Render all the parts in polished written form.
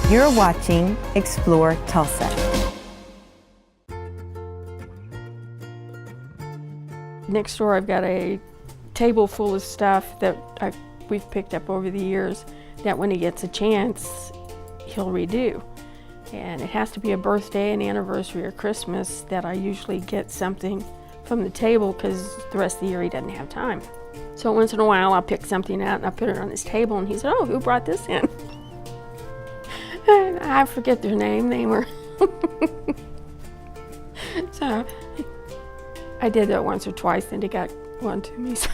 You're watching Explore Tulsa. Next door I've got a table full of stuff that we've picked up over the years that when he gets a chance, he'll redo. And it has to be a birthday, an anniversary, or Christmas that I usually get something from the table because the rest of the year he doesn't have time. So once in a while I'll pick something out and I'll put it on his table and he said, "Oh, who brought this in?" And I forget their name, they were. So I did that once or twice and he got one to me. So.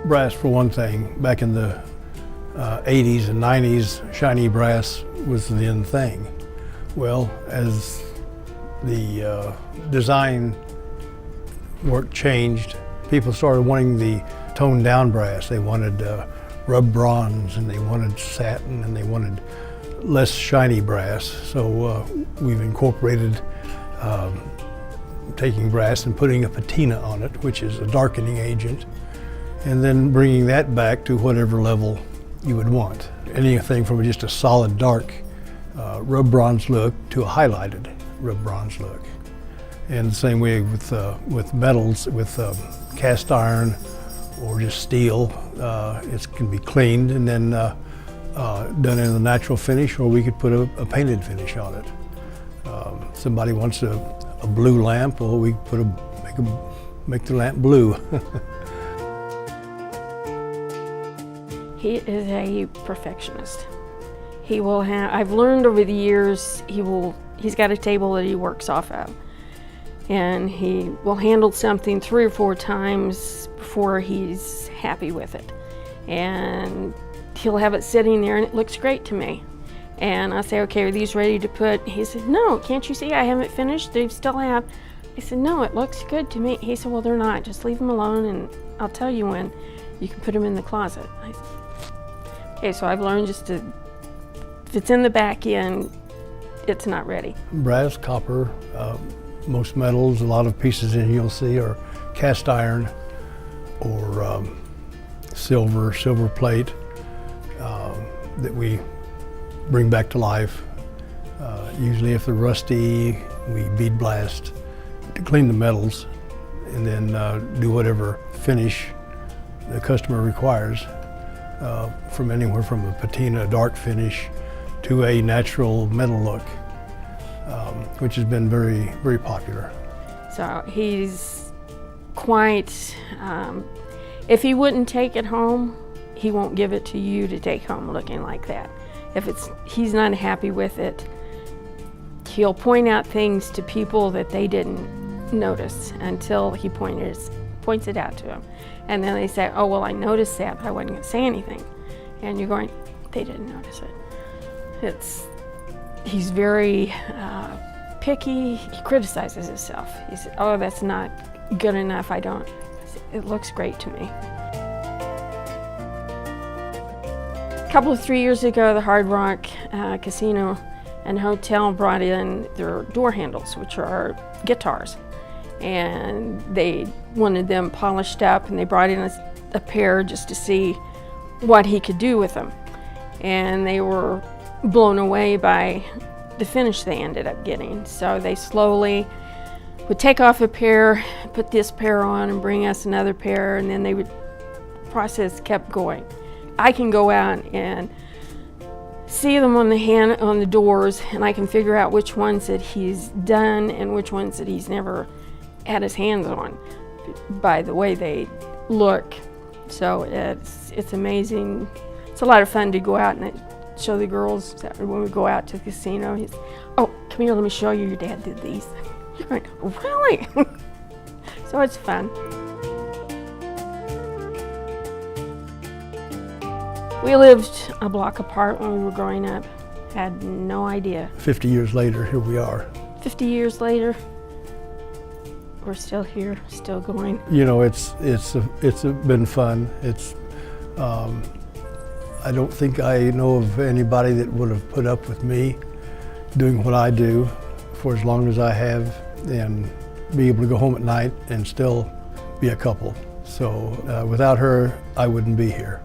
Brass, for one thing, back in the 80s and 90s, shiny brass was the in thing. Well, as the design work changed, people started wanting the toned down brass. They wanted rubbed bronze, and they wanted satin, and they wanted less shiny brass. So we've incorporated taking brass and putting a patina on it, which is a darkening agent, and then bringing that back to whatever level you would want. Anything from just a solid dark rubbed bronze look to a highlighted rubbed bronze look. And the same way with metals, with cast iron or just steel, it can be cleaned and then done in a natural finish, or we could put a painted finish on it. Somebody wants a blue lamp, well, we put make the lamp blue. He is a perfectionist. He will have, I've learned over the years, he's got a table that he works off of. And he will handle something 3 or 4 times before he's happy with it. And he'll have it sitting there and it looks great to me. And I say, "Okay, are these ready to put?" He said, "No, can't you see I haven't finished? They still have." I said, "No, it looks good to me." He said, "Well, they're not. Just leave them alone and I'll tell you when you can put them in the closet." I said, okay, so I've learned just to, if it's in the back end, it's not ready. Brass, copper, most metals, a lot of pieces in you'll see are cast iron or silver plate that we bring back to life. Usually if they're rusty, we bead blast to clean the metals and then do whatever finish the customer requires, from anywhere from a patina, a dark finish, to a natural metal look, which has been very, very popular. So he's quite, if he wouldn't take it home, he won't give it to you to take home looking like that. If he's not happy with it, he'll point out things to people that they didn't notice until he points it out to them. And then they say, "Oh, well, I noticed that, but I wasn't going to say anything." And you're going, they didn't notice it. He's very picky. He criticizes himself. He said, "Oh, that's not good enough. I don't." I said, "It looks great to me." A couple of 3 years ago, the Hard Rock Casino and Hotel brought in their door handles, which are guitars. And they wanted them polished up, and they brought in a pair just to see what he could do with them. And they were blown away by the finish they ended up getting. So they slowly would take off a pair, put this pair on, and bring us another pair, and then they would, process kept going. I can go out and see them on the doors, and I can figure out which ones that he's done and which ones that he's never had his hands on by the way they look. So it's amazing. It's a lot of fun to go out and show the girls that when we go out to the casino. He's, "Oh, come here, let me show you. Your dad did these." You're going, "Really?" So it's fun. We lived a block apart when we were growing up. Had no idea. 50 years later, here we are. 50 years later, we're still here, still going. You know, it's been fun. I don't think I know of anybody that would have put up with me doing what I do for as long as I have, and be able to go home at night and still be a couple. So without her, I wouldn't be here.